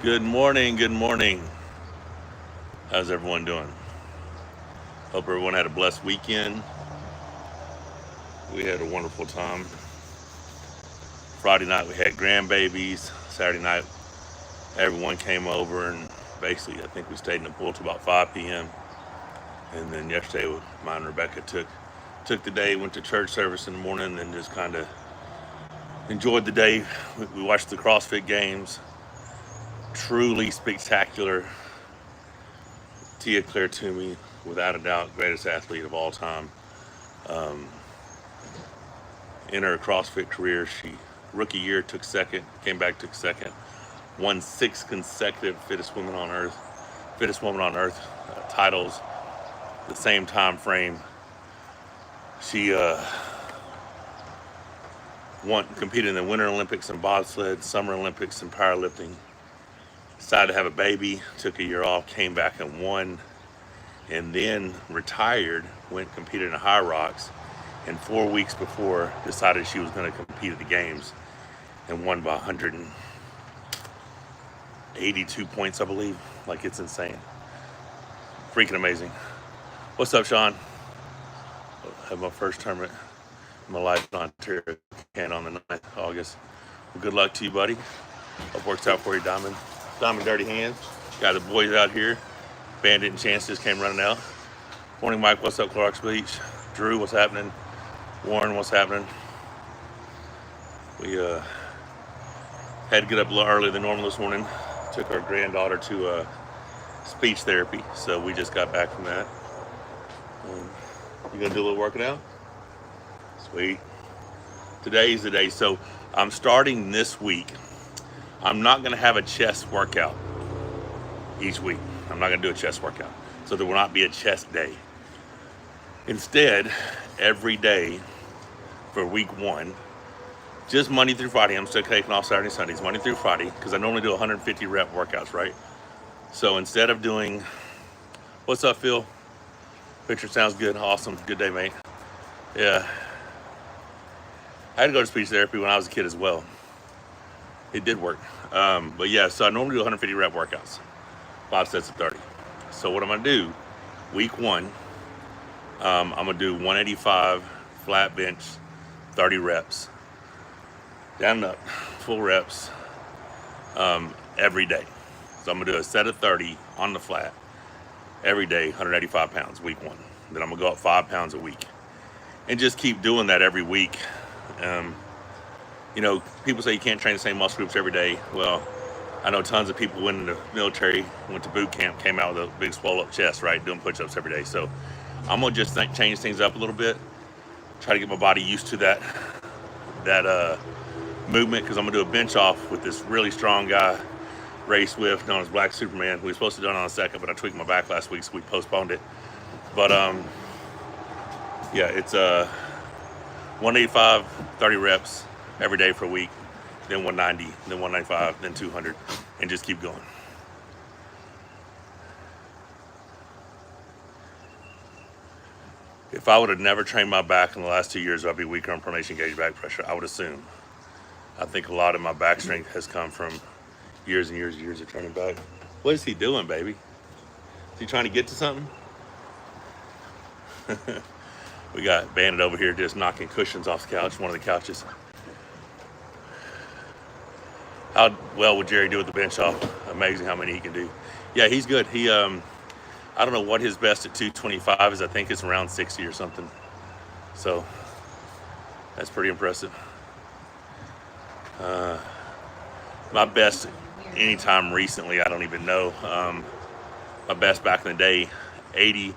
Good morning, good morning. How's everyone doing? Hope everyone had a blessed weekend. We had a wonderful time. Friday night we had grandbabies. Saturday night everyone came over and basically I think we stayed in the pool till about 5 p.m. And then yesterday mine and Rebecca took the day, went to church service in the morning and just kind of enjoyed the day. We watched the CrossFit games. Truly spectacular. Tia Claire Toomey, without a doubt, greatest athlete of all time. Um, in her CrossFit career, she rookie year took second, came back took second, won 6 consecutive fittest woman on earth titles. The same time frame, she competed in the Winter Olympics in bobsled, Summer Olympics in powerlifting. Decided to have a baby, took a year off, came back and won, and then retired, competed in the High Rocks, and 4 weeks before decided she was going to compete at the games and won by 182 points, I believe. Like, it's insane. Freaking amazing. What's up, Sean? I have my first tournament in my life in Ontario on the 9th of August. Well, good luck to you, buddy. Hope works out for you, Diamond. Diamond Dirty Hands. Got the boys out here. Bandit and Chance just came running out. Morning, Mike. What's up, Clark's Beach? Drew, what's happening? Warren, what's happening? We had to get up a little earlier than normal this morning. Took our granddaughter to speech therapy, so we just got back from that. You gonna do a little working out? Sweet. Today's the day. So I'm starting this week. I'm not gonna have a chest workout each week. I'm not gonna do a chest workout. So there will not be a chest day. Instead, every day for week 1, just Monday through Friday, I'm still taking off Saturday and Sundays, Monday through Friday, because I normally do 150 rep workouts, right? So instead of doing, what's up, Phil? Picture sounds good, awesome, good day, mate. Yeah, I had to go to speech therapy when I was a kid as well. It did work. But yeah, so I normally do 150 rep workouts, 5 sets of 30. So what I'm gonna do, week 1, I'm gonna do 185 flat bench, 30 reps, down and up, full reps, every day. So I'm gonna do a set of 30 on the flat every day, 185 pounds, week 1. Then I'm gonna go up 5 pounds a week and just keep doing that every week. You know, people say you can't train the same muscle groups every day. Well, I know tons of people went in the military, went to boot camp, came out with a big swole up chest, right? Doing push-ups every day. So I'm gonna just change things up a little bit, try to get my body used to that movement, because I'm gonna do a bench off with this really strong guy, Ray Swift, known as Black Superman. We were supposed to do it on a second, but I tweaked my back last week, so we postponed it. But yeah, it's 185, 30 reps every day for a week, then 190, then 195, then 200, and just keep going. If I would have never trained my back in the last 2 years, I'd be weaker on pronation gauge back pressure, I would assume. I think a lot of my back strength has come from years and years and years of training back. What is he doing, baby? Is he trying to get to something? We got Bandit over here just knocking cushions off the couch, one of the couches. How well would Jerry do with the bench off? Amazing how many he can do. Yeah, he's good. He, I don't know what his best at 225 is. I think it's around 60 or something. So that's pretty impressive. My best anytime recently, I don't even know. My best back in the day, 80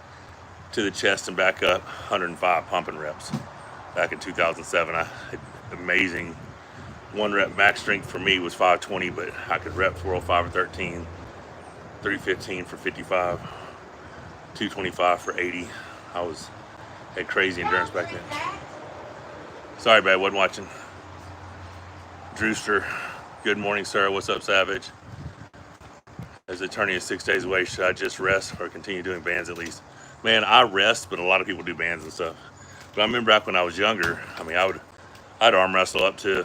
to the chest and back up, 105 pumping reps. Back in 2007, I had amazing 1 rep max strength for me was 520, but I could rep 405 or 13, 315 for 55, 225 for 80. I had crazy endurance back then. Sorry, babe, wasn't watching. Drewster, good morning, sir. What's up, Savage? As the tourney is 6 days away, should I just rest or continue doing bands at least? Man, I rest, but a lot of people do bands and stuff. But I remember back when I was younger, I mean, I'd arm wrestle up to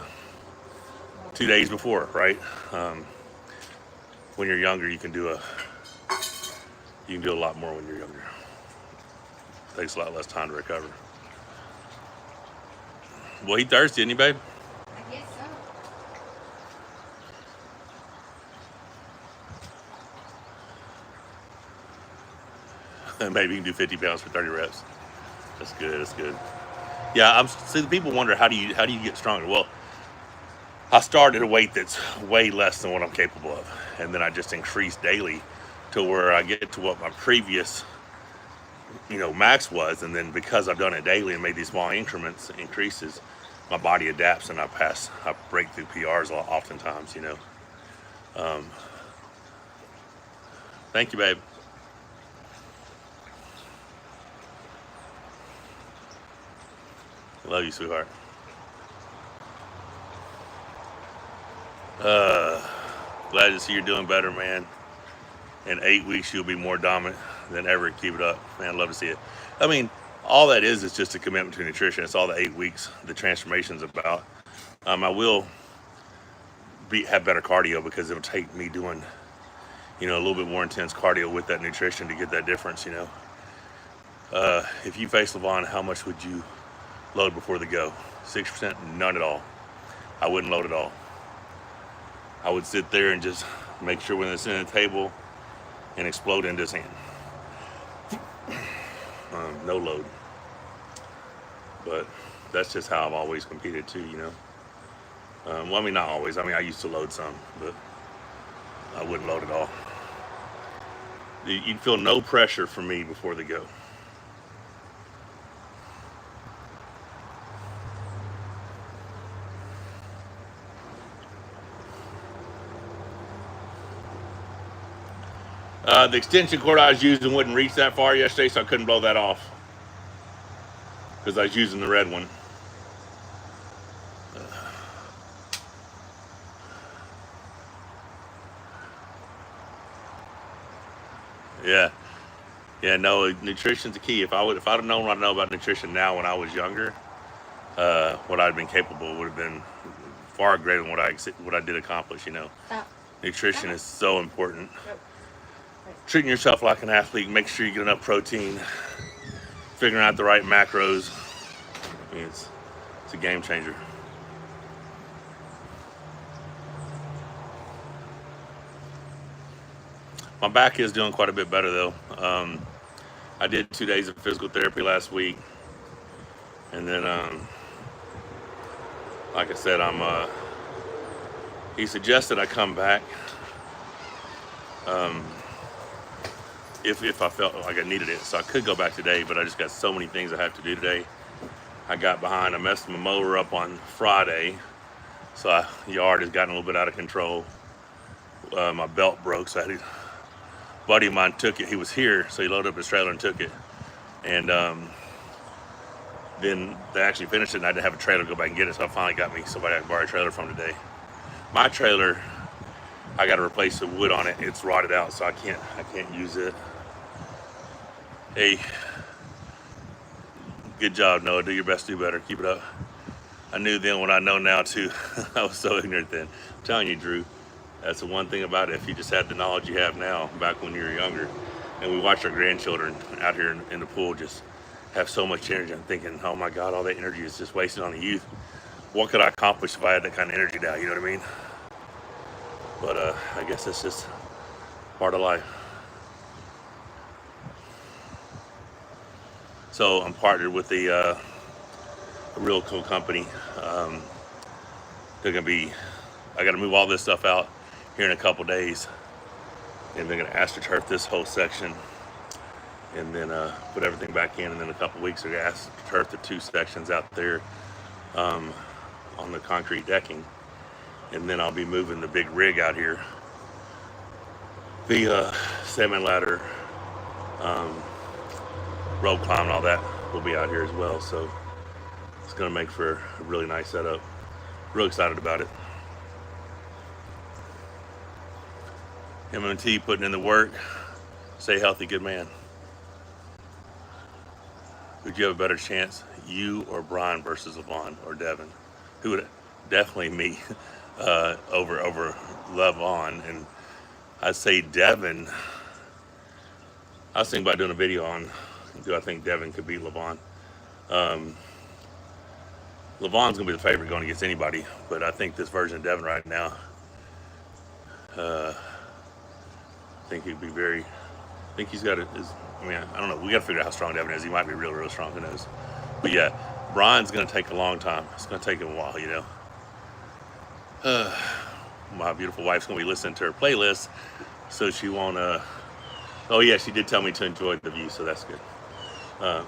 2 days before, right? when you're younger, you can do a lot more when you're younger. Takes a lot less time to recover. Well, he thirsty, isn't he, babe? I guess so. Maybe you can do 50 pounds for 30 reps. That's good. That's good. Yeah, see, the people wonder how do you get stronger? Well, I started at a weight that's way less than what I'm capable of, and then I just increase daily to where I get to what my previous, max was, and then because I've done it daily and made these small increases, my body adapts and I break through PRs oftentimes. Thank you, babe. Love you, sweetheart. Glad to see you're doing better, man. In 8 weeks, you'll be more dominant than ever. Keep it up, man. Love to see it. I mean, all that is just a commitment to nutrition. It's all the 8 weeks the transformation's about. I will have better cardio because it'll take me doing, a little bit more intense cardio with that nutrition to get that difference. If you face Levon, how much would you load before the go? 6%? None at all. I wouldn't load at all. I would sit there and just make sure when it's in the table and explode into his hand. No load. But that's just how I've always competed too, Well, I mean, not always. I mean, I used to load some, but I wouldn't load at all. You'd feel no pressure from me before the go. The extension cord I was using wouldn't reach that far yesterday, so I couldn't blow that off because I was using the red one. Yeah. No, nutrition's the key. If I'd have known what I know about nutrition now when I was younger, what I'd been capable would have been far greater than what I did accomplish. Nutrition is so important. Treating yourself like an athlete, make sure you get enough protein, figuring out the right macros. I mean, it's a game changer. My back is doing quite a bit better though. I did 2 days of physical therapy last week, and then like I said, he suggested I come back if I felt like I needed it. So I could go back today, but I just got so many things I have to do today. I got behind. I messed my mower up on Friday, so the yard has gotten a little bit out of control. My belt broke, so a buddy of mine took it. He was here, so he loaded up his trailer and took it. And then they actually finished it, and I didn't have a trailer to go back and get it, so I finally got me somebody I can borrow a trailer from today. My trailer, I got to replace the wood on it. It's rotted out, so I can't use it. Hey, good job, Noah. Do your best, do better. Keep it up. I knew then what I know now too. I was so ignorant then. I'm telling you, Drew, that's the one thing about it. If you just had the knowledge you have now back when you were younger, and we watch our grandchildren out here in the pool just have so much energy, I'm thinking, oh my God, all that energy is just wasted on the youth. What could I accomplish if I had that kind of energy now? You know what I mean? But I guess that's just part of life. So I'm partnered with a real cool company. They're gonna be, I gotta move all this stuff out here in a couple days, and they're gonna AstroTurf this whole section, and then put everything back in, and then in a couple weeks they're gonna AstroTurf the 2 sections out there on the concrete decking, and then I'll be moving the big rig out here, the salmon ladder, rope climb and all that will be out here as well. So it's gonna make for a really nice setup. Real excited about it. M&T putting in the work. Stay healthy, good man. Would you have a better chance, you or Brian versus Levon or Devin? Who would? Definitely me over Levon. And I'd say Devon. I was thinking about doing a video on, do I think Devon could beat Levon? Um, Levon's gonna be the favorite going against anybody, but I think this version of Devon right now, I think he'd be very. I think he's got it. I mean, I don't know. We got to figure out how strong Devon is. He might be real, real strong. Who knows? But yeah, Brian's gonna take a long time. It's gonna take him a while, you know. My beautiful wife's gonna be listening to her playlist, so she won't. Oh yeah, she did tell me to enjoy the view, so that's good. Uh,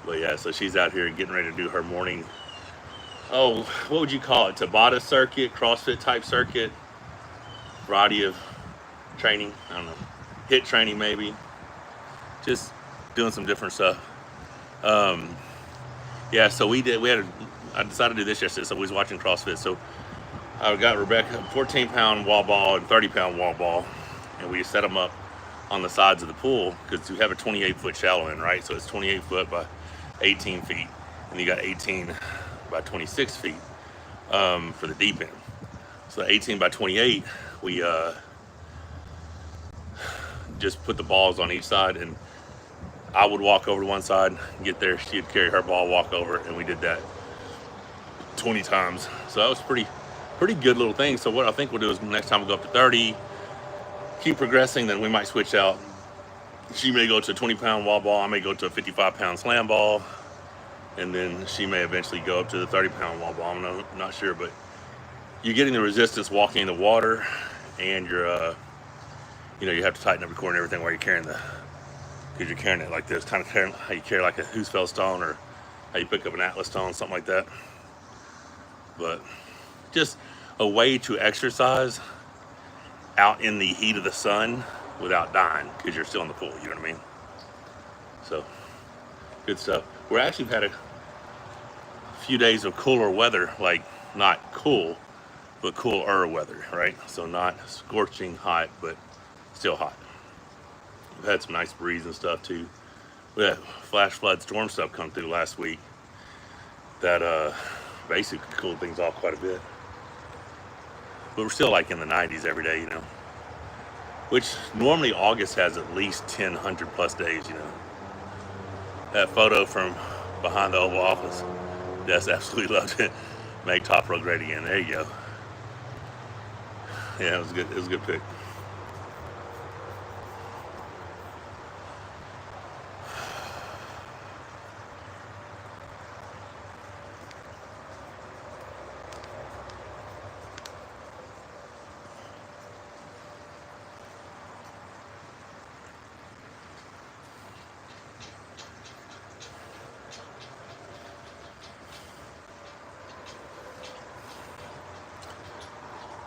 but yeah, so she's out here getting ready to do her morning. Oh, what would you call it? Tabata circuit, CrossFit type circuit, variety of training. I don't know, hit training maybe. Just doing some different stuff. Yeah, so I decided to do this yesterday, so we was watching CrossFit. So I got Rebecca a 14-pound wall ball and 30-pound wall ball, and we set them up on the sides of the pool because you have a 28-foot shallow end, right? So it's 28 foot by 18 feet, and you got 18 by 26 feet for the deep end. So 18 by 28, we just put the balls on each side, and I would walk over to one side, get there, she'd carry her ball, walk over, and we did that 20 times. So that was pretty good little thing. So what I think we'll do is next time we'll go up to 30, keep progressing, then we might switch out. She may go to a 20-pound wall ball, I may go to a 55-pound slam ball, and then she may eventually go up to the 30-pound wall ball. I'm not sure, but you're getting the resistance walking in the water, and you're, you know, you have to tighten up your core and everything while you're carrying because you're carrying it like this, kind of carrying how you carry like a Husfeld stone or how you pick up an Atlas stone, something like that. But just a way to exercise out in the heat of the sun without dying because you're still in the pool, you know what I mean? So, good stuff. We're actually had a few days of cooler weather, like not cool, but cooler weather, right? So not scorching hot, but still hot. We've had some nice breeze and stuff too. We had flash flood storm stuff come through last week that basically cooled things off quite a bit. But we're still like in the 90s every day, you know. Which normally August has at least 100 plus days, you know. That photo from behind the Oval Office, that's absolutely loved it. Make Top Row great again. There you go. Yeah, it was good. It was a good pick.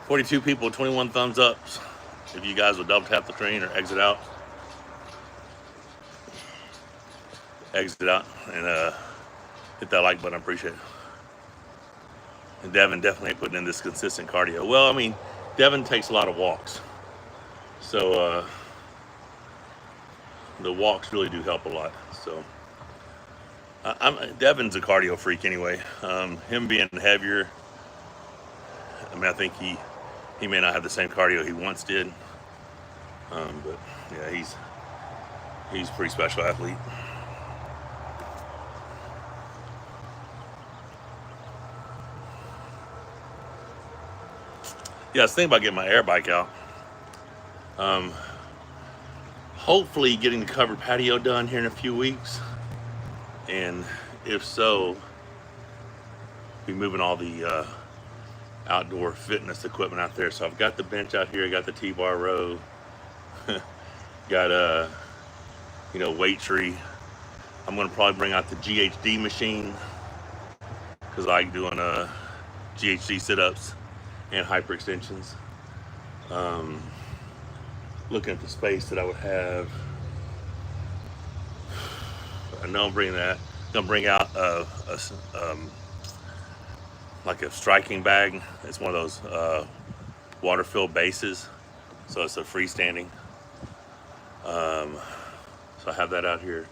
$42 people, 21 thumbs ups. If you guys would double tap the screen or exit out, and hit that like button, I appreciate it. And Devon definitely putting in this consistent cardio. Well, I mean, Devon takes a lot of walks, so the walks really do help a lot. So Devon's a cardio freak anyway. Him being heavier, I mean, I think he may not have the same cardio he once did, but yeah, he's a pretty special athlete. Yeah, I was thinking about getting my air bike out. Hopefully getting the covered patio done here in a few weeks, and if so, be moving all the outdoor fitness equipment out there. So I've got the bench out here, I got the T-bar row, got you know, weight tree. I'm gonna probably bring out the GHD machine because I like doing GHD sit-ups and hyperextensions. Looking at the space that I would have, I know I'm bringing that. I'm gonna bring out like a striking bag. It's one of those water-filled bases, so it's a freestanding. So I have that out here.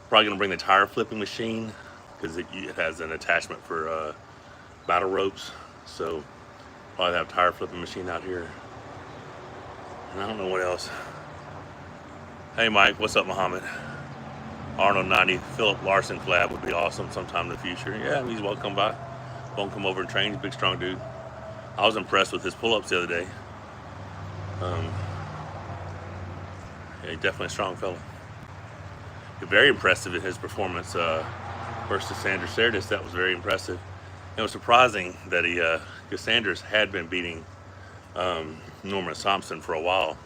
Probably gonna bring the tire flipping machine because it has an attachment for battle ropes. So probably have a tire flipping machine out here. And I don't know what else. Hey Mike, what's up, Muhammad? Arnold 90, Philip Larson collab would be awesome sometime in the future. Yeah, he's welcome by. Won't come over and train. He's a big, strong dude. I was impressed with his pull-ups the other day. Yeah, he's definitely a strong fellow. Very impressive in his performance versus Sanders Cerdas. That was very impressive. It was surprising that because Sanders had been beating Norman Thompson for a while,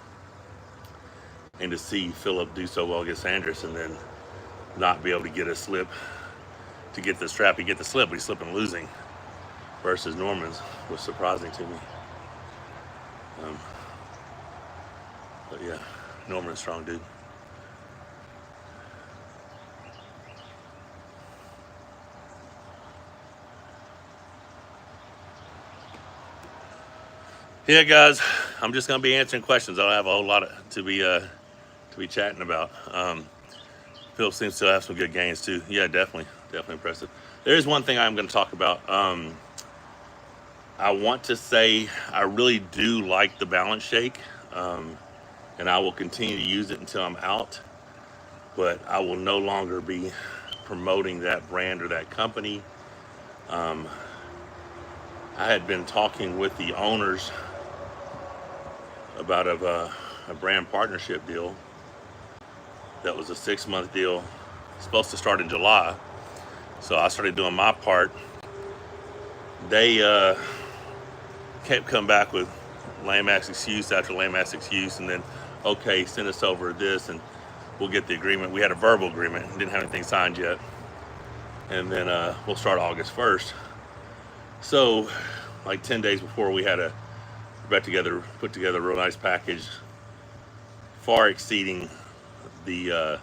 and to see Philip do so well against Sanders and then not be able to get a slip to get the strap. He get the slip, but he's slipping losing versus Norman's was surprising to me. But yeah, Norman's a strong dude. Yeah, guys, I'm just gonna be answering questions. I don't have a whole lot to be chatting about. Phil seems to have some good gains too. Yeah, definitely impressive. There is one thing I'm going to talk about. I want to say I really do like the balance shake, and I will continue to use it until I'm out. But I will no longer be promoting that brand or that company. I had been talking with the owners about a brand partnership deal. That was a 6-month deal, supposed to start in July. So I started doing my part. They kept coming back with lame ass excuse after lame ass excuse, and then, okay, send us over this and we'll get the agreement. We had a verbal agreement, didn't have anything signed yet. And then we'll start August 1st. So like 10 days before, we had put together a real nice package, far exceeding the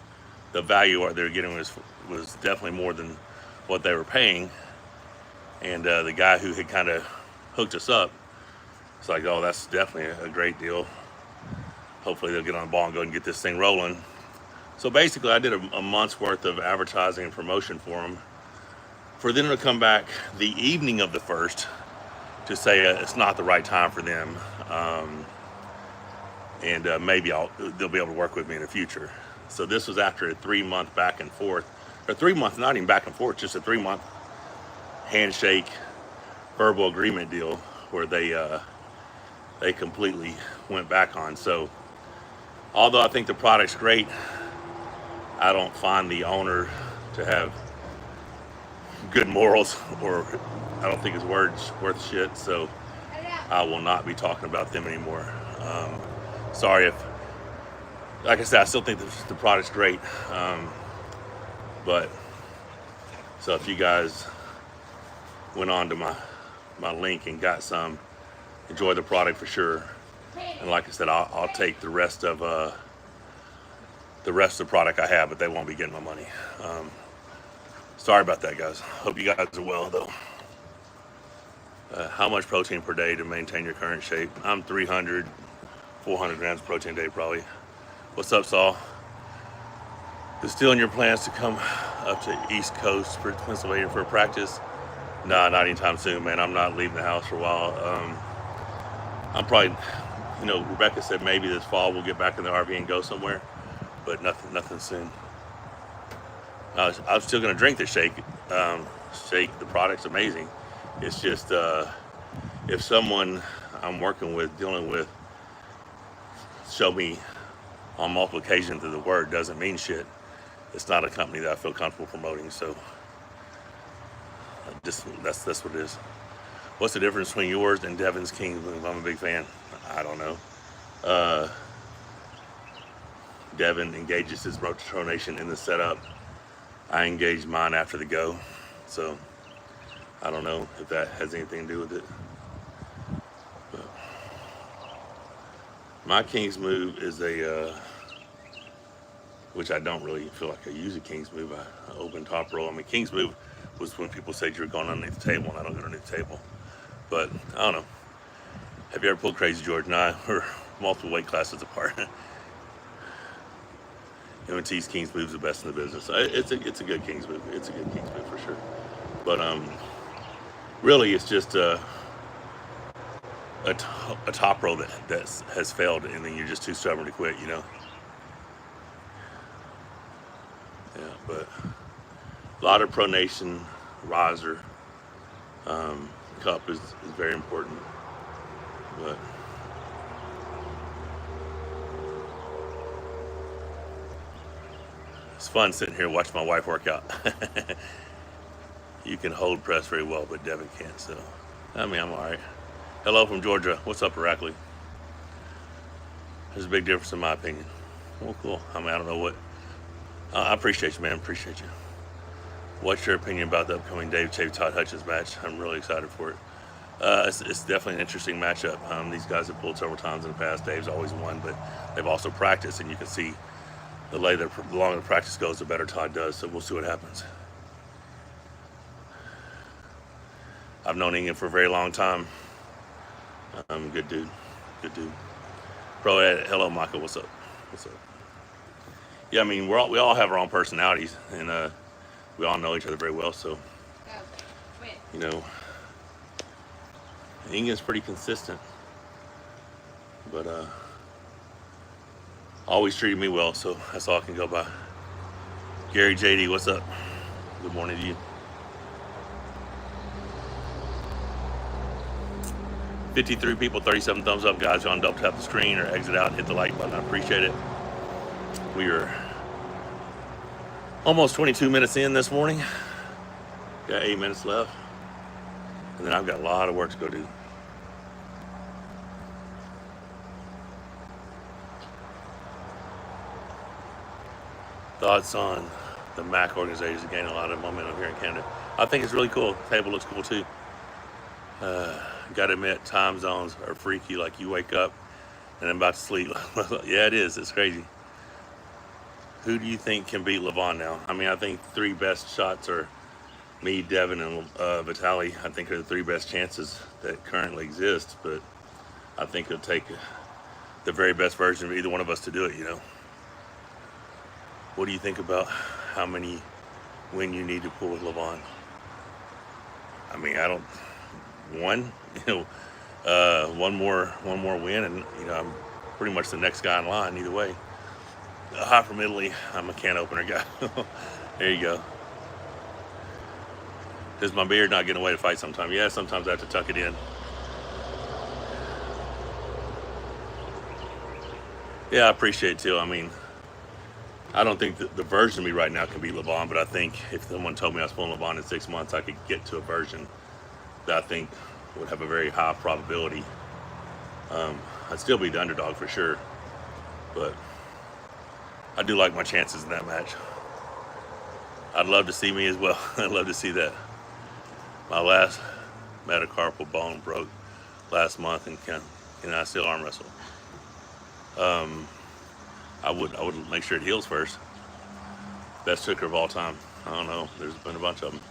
value what they were getting was definitely more than what they were paying. And the guy who had kind of hooked us up, it's like, oh, that's definitely a great deal. Hopefully they'll get on the ball and go and get this thing rolling. So basically I did a month's worth of advertising and promotion for them, for them to come back the evening of the 1st to say it's not the right time for them, and maybe they'll be able to work with me in the future. So this was after a 3-month back and forth, or 3 months, not even back and forth, just a 3-month handshake verbal agreement deal where they completely went back on. So although I think the product's great, I don't find the owner to have good morals, or I don't think his word's worth shit. So I will not be talking about them anymore. Sorry if, like I said, I still think the product's great. But so if you guys went on to my link and got some, enjoy the product for sure. And like I said, I'll take the rest of the product I have, but they won't be getting my money. Sorry about that, guys. Hope you guys are well though. How much protein per day to maintain your current shape? I'm 300, 400 grams of protein a day probably. What's up, Saul? Is still in your plans to come up to East Coast for Pennsylvania for a practice? Nah, not anytime soon, man. I'm not leaving the house for a while. I'm probably, Rebecca said maybe this fall we'll get back in the RV and go somewhere, but nothing soon. I'm still gonna drink the shake. Shake, the product's amazing. It's just if someone I'm working with, dealing with, show me on multiple occasions that the word doesn't mean shit, it's not a company that I feel comfortable promoting. So just that's what it is. What's the difference between yours and Devons King's move? I'm a big fan. I don't know. Devin engages his rotation in the setup. I engage mine after the go. So I don't know if that has anything to do with it. But my King's move is which I don't really feel like I use a King's move. I open top roll. I mean, King's move was when people said you're going underneath the table, and I don't go underneath the table. But I don't know. Have you ever pulled Crazy George and I? We're multiple weight classes apart. M&T's King's move is the best in the business. It's a good King's move. It's a good King's move for sure. But really, it's just a top row that has failed, and then you're just too stubborn to quit, you know. Yeah, but a lot of pronation, riser, cup is very important. But it's fun sitting here watching my wife work out. You can hold press very well, but Devin can't. So, I mean, I'm all right. Hello from Georgia. What's up, Heracles? There's a big difference in my opinion. Well, cool. I mean, I don't know what. I appreciate you, man. Appreciate you. What's your opinion about the upcoming Dave Chave Todd Hutchins match? I'm really excited for it. It's definitely an interesting matchup. These guys have pulled several times in the past. Dave's always won, but they've also practiced, and you can see the longer the practice goes, the better Todd does. So we'll see what happens. I've known Ingan for a very long time. Good dude. Good dude. Bro, hello, Michael. What's up? What's up? Yeah, I mean, we all have our own personalities, and we all know each other very well. So, you know, Ingan's pretty consistent, but always treated me well. So that's all I can go by. Gary JD, what's up? Good morning to you. 53 people, 37 thumbs up, guys. Y'all double tap the screen or exit out and hit the like button. I appreciate it. We are almost 22 minutes in this morning. Got 8 minutes left. And then I've got a lot of work to go do. Thoughts on the MAC organization is gaining a lot of momentum here in Canada. I think it's really cool. The table looks cool too. Gotta admit, time zones are freaky. Like you wake up and I'm about to sleep. Yeah, it is. It's crazy. Who do you think can beat Levon now? I mean, I think three best shots are me, Devin, and Vitaly. I think are the three best chances that currently exist. But I think it'll take the very best version of either one of us to do it, you know. What do you think about how many win you need to pull with Levon? I mean, I don't. One, you know, one more win, and you know, I'm pretty much the next guy in line either way. Hot from Italy. I'm a can opener guy. There you go. Does my beard not get away to fight sometimes? Yeah, sometimes I have to tuck it in. Yeah, I appreciate it too. I mean, I don't think the version of me right now can be Levon, but I think if someone told me I was pulling Levon in 6 months, I could get to a version that I think would have a very high probability. I'd still be the underdog for sure, but I do like my chances in that match. I'd love to see me as well. I'd love to see that. My last metacarpal bone broke last month, and can I still arm wrestle? I would make sure it heals first. Best hooker of all time. I don't know. There's been a bunch of them.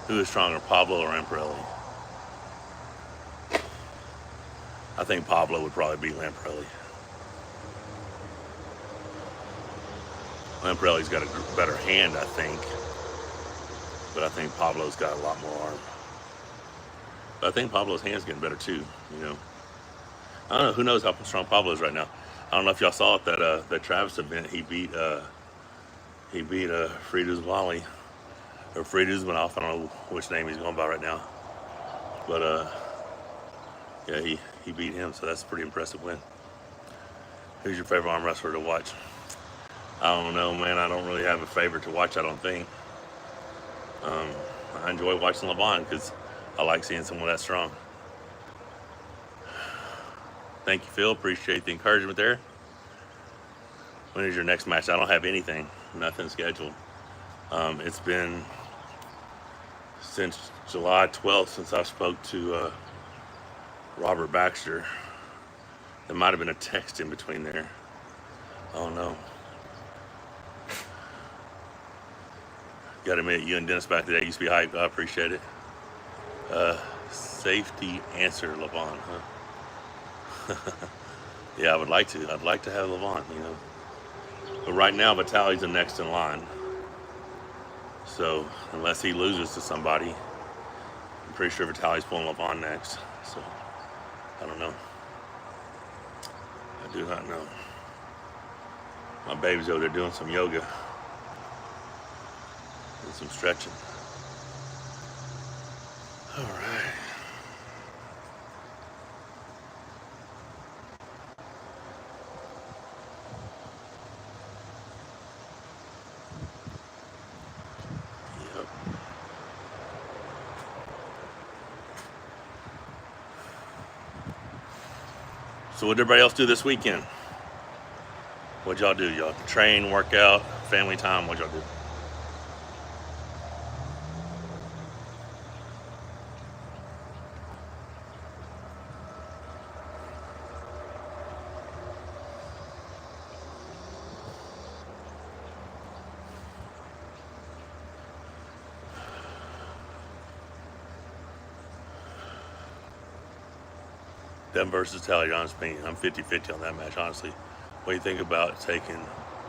Who is stronger, Pablo or Lamparelli? I think Pablo would probably beat Lamparelli. Lamparelli's got a better hand, I think. But I think Pablo's got a lot more arm. But I think Pablo's hand's getting better too, you know. I don't know, who knows how strong Pablo is right now. I don't know if y'all saw it, that Travis event, he beat Friedrich Wally, or Friedrich Manoff. I don't know which name he's going by right now. But yeah, he beat him, so that's a pretty impressive win. Who's your favorite arm wrestler to watch? I don't know, man. I don't really have a favorite to watch, I don't think. I enjoy watching Levon because I like seeing someone that strong. Thank you, Phil. Appreciate the encouragement there. When is your next match? I don't have anything. Nothing scheduled. It's been since July 12th since I spoke to Robert Baxter. There might have been a text in between there. Oh no. Gotta admit, you and Dennis back today used to be hyped. I appreciate it. Safety answer, Levon, huh? Yeah, I would like to. I'd like to have Levon, you know. But right now, Vitaly's the next in line. So unless he loses to somebody, I'm pretty sure Vitaly's pulling up on next. So I don't know. I do not know. My baby's over there doing some yoga and some stretching. All right. Yep. So what did everybody else do this weekend? What'd y'all do? Y'all train, work out, family time? What'd y'all do? Them versus Tally, honestly, I'm 50-50 on that match, honestly. What do you think about taking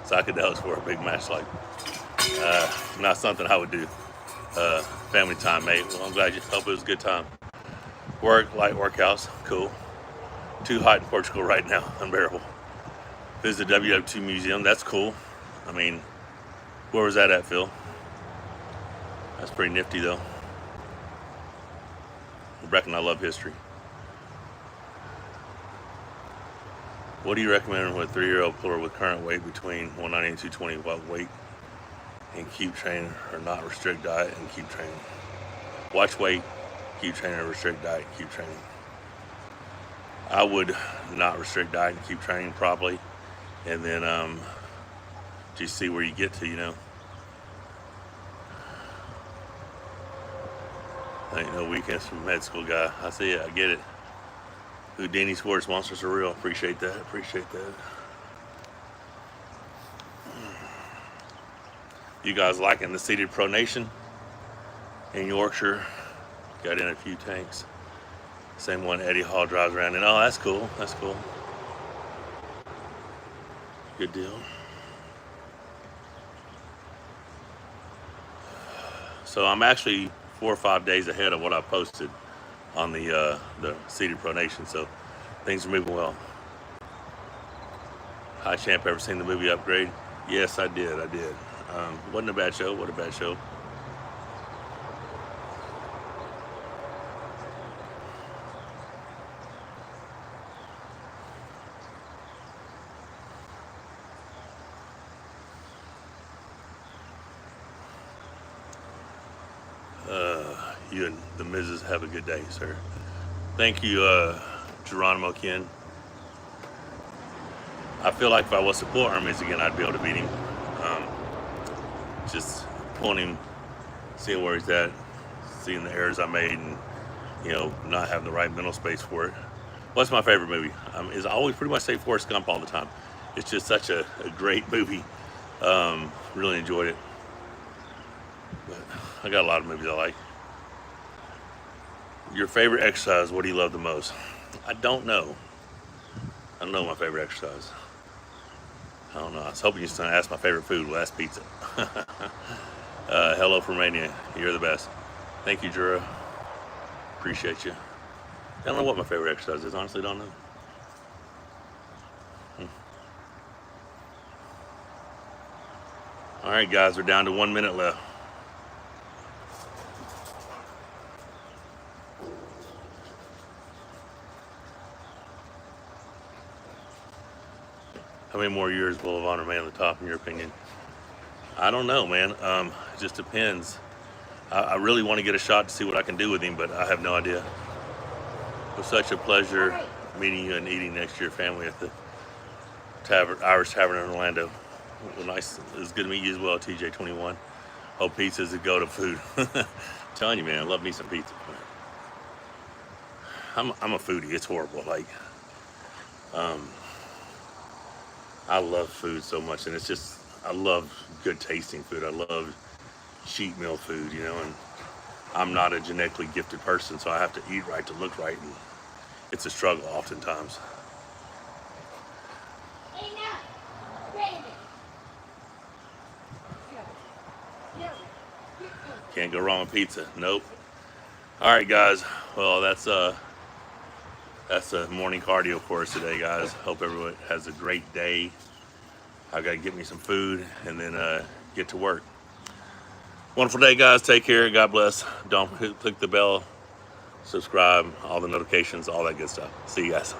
psychedelics for a big match like not something I would do. Family time, mate. Well, I'm glad you hope it was a good time. Work, light workouts, cool. Too hot in Portugal right now, unbearable. Visit the WW2 Museum, that's cool. I mean, where was that at, Phil? That's pretty nifty, though. I reckon I love history. What do you recommend with a 3-year-old puller with current weight between 190 and 220? What weight and keep training, or not restrict diet and keep training? Watch weight, keep training, or restrict diet, keep training. I would not restrict diet and keep training properly, and then just see where you get to, you know. I ain't no weekends from med school guy. I see it, I get it. Houdini Sports Monsters are real. Appreciate that. Appreciate that. You guys liking the seated pronation in Yorkshire? Got in a few tanks. Same one Eddie Hall drives around in. Oh, that's cool. That's cool. Good deal. So I'm actually 4 or 5 days ahead of what I posted on the seated pronation, so things are moving well. Hi Champ, ever seen the movie Upgrade? Yes, I did. Wasn't a bad show. What a bad show. You and the Mrs. have a good day, sir. Thank you, Geronimo Ken. I feel like if I was to pull Hermes again, I'd be able to beat him. Just pulling him, seeing where he's at, seeing the errors I made, and you know, not having the right mental space for it. What's my favorite movie? Is I always pretty much say Forrest Gump all the time. It's just such a great movie. Really enjoyed it. But I got a lot of movies I like. Your favorite exercise, what do you love the most? I don't know. I don't know my favorite exercise. I don't know. I was hoping you were going to ask my favorite food. Well, that's pizza. Hello from Romania. You're the best. Thank you, Jura. Appreciate you. I don't know what my favorite exercise is. Honestly, don't know. All right, guys. We're down to 1 minute left. How many more years will Ivana remain on the top, in your opinion? I don't know, man. It just depends. I really want to get a shot to see what I can do with him, but I have no idea. It was such a pleasure meeting you and eating next to your family at the Irish Tavern in Orlando. Well, nice. It was good to meet you as well, TJ21. Hope pizza is a go-to food. Telling you, man, I love me some pizza. I'm a foodie. It's horrible. Like, I love food so much, and it's just, I love good tasting food. I love cheat meal food, you know, and I'm not a genetically gifted person, so I have to eat right to look right, and it's a struggle oftentimes. Can't go wrong with pizza. Nope. All right, guys. Well, that's the morning cardio for us today, guys. Hope everyone has a great day. I gotta get me some food and then get to work. Wonderful day, guys. Take care. God bless. Don't click the bell, subscribe, all the notifications, all that good stuff. See you guys.